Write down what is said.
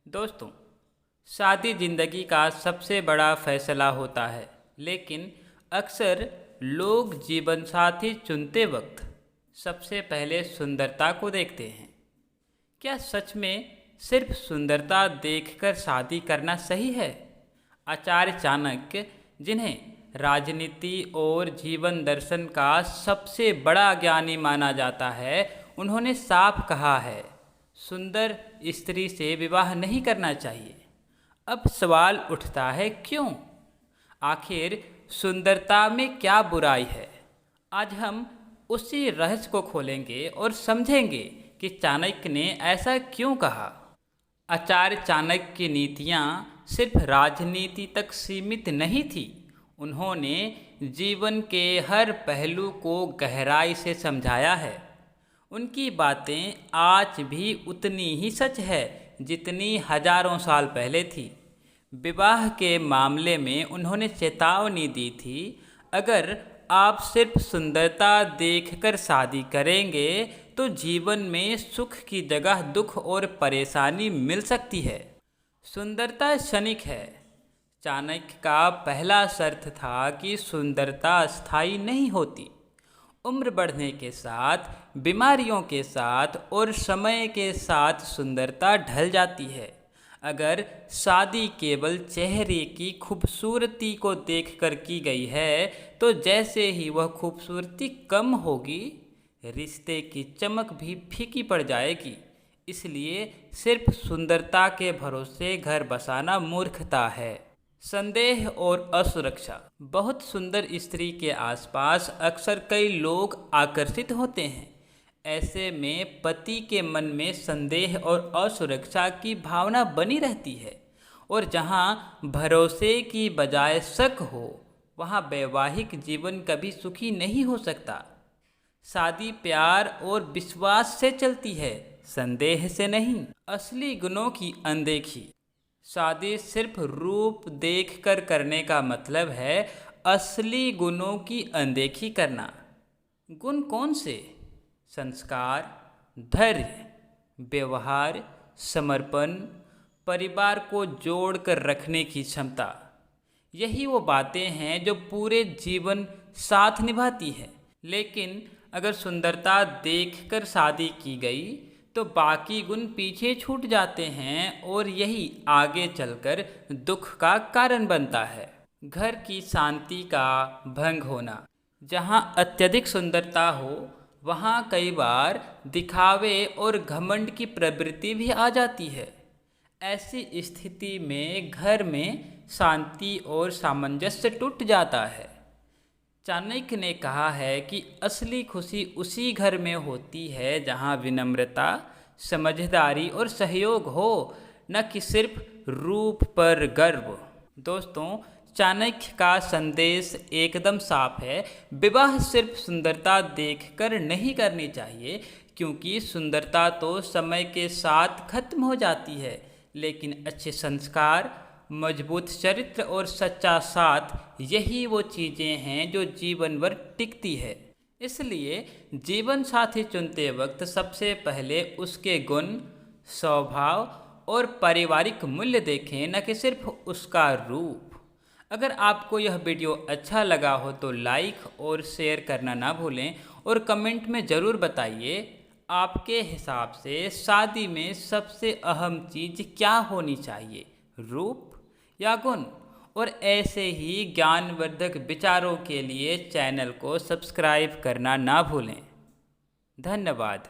दोस्तों, शादी ज़िंदगी का सबसे बड़ा फैसला होता है, लेकिन अक्सर लोग जीवन साथी चुनते वक्त सबसे पहले सुंदरता को देखते हैं। क्या सच में सिर्फ सुंदरता देखकर शादी करना सही है? आचार्य चाणक्य, जिन्हें राजनीति और जीवन दर्शन का सबसे बड़ा ज्ञानी माना जाता है, उन्होंने साफ कहा है, सुंदर स्त्री से विवाह नहीं करना चाहिए। अब सवाल उठता है, क्यों? आखिर सुंदरता में क्या बुराई है? आज हम उसी रहस्य को खोलेंगे और समझेंगे कि चाणक्य ने ऐसा क्यों कहा। आचार्य चाणक्य की नीतियाँ सिर्फ राजनीति तक सीमित नहीं थी। उन्होंने जीवन के हर पहलू को गहराई से समझाया है। उनकी बातें आज भी उतनी ही सच है जितनी हजारों साल पहले थी। विवाह के मामले में उन्होंने चेतावनी दी थी, अगर आप सिर्फ सुंदरता देखकर शादी करेंगे तो जीवन में सुख की जगह दुख और परेशानी मिल सकती है। सुंदरता क्षणिक है। चाणक्य का पहला शर्त था कि सुंदरता स्थायी नहीं होती। उम्र बढ़ने के साथ, बीमारियों के साथ और समय के साथ सुंदरता ढल जाती है। अगर शादी केवल चेहरे की खूबसूरती को देखकर की गई है, तो जैसे ही वह खूबसूरती कम होगी, रिश्ते की चमक भी फीकी पड़ जाएगी। इसलिए सिर्फ सुंदरता के भरोसे घर बसाना मूर्खता है। संदेह और असुरक्षा। बहुत सुंदर स्त्री के आसपास अक्सर कई लोग आकर्षित होते हैं। ऐसे में पति के मन में संदेह और असुरक्षा की भावना बनी रहती है, और जहाँ भरोसे की बजाय शक हो, वहाँ वैवाहिक जीवन कभी सुखी नहीं हो सकता। शादी प्यार और विश्वास से चलती है, संदेह से नहीं। असली गुणों की अनदेखी। शादी सिर्फ रूप देखकर करने का मतलब है असली गुणों की अनदेखी करना। गुण कौन से? संस्कार, धैर्य, व्यवहार, समर्पण, परिवार को जोड़कर रखने की क्षमता। यही वो बातें हैं जो पूरे जीवन साथ निभाती है। लेकिन अगर सुंदरता देखकर शादी की गई तो बाकी गुण पीछे छूट जाते हैं, और यही आगे चलकर दुख का कारण बनता है। घर की शांति का भंग होना। जहाँ अत्यधिक सुंदरता हो, वहाँ कई बार दिखावे और घमंड की प्रवृत्ति भी आ जाती है। ऐसी स्थिति में घर में शांति और सामंजस्य टूट जाता है। चाणक्य ने कहा है कि असली खुशी उसी घर में होती है जहाँ विनम्रता, समझदारी और सहयोग हो, न कि सिर्फ रूप पर गर्व। दोस्तों, चाणक्य का संदेश एकदम साफ है। विवाह सिर्फ सुंदरता देखकर नहीं करनी चाहिए, क्योंकि सुंदरता तो समय के साथ खत्म हो जाती है, लेकिन अच्छे संस्कार, मजबूत चरित्र और सच्चा साथ, यही वो चीज़ें हैं जो जीवन भर टिकती है। इसलिए जीवन साथी चुनते वक्त सबसे पहले उसके गुण, स्वभाव और पारिवारिक मूल्य देखें, न कि सिर्फ उसका रूप। अगर आपको यह वीडियो अच्छा लगा हो तो लाइक और शेयर करना ना भूलें, और कमेंट में ज़रूर बताइए, आपके हिसाब से शादी में सबसे अहम चीज़ क्या होनी चाहिए, रूप या गुण? और ऐसे ही ज्ञानवर्धक विचारों के लिए चैनल को सब्सक्राइब करना ना भूलें। धन्यवाद।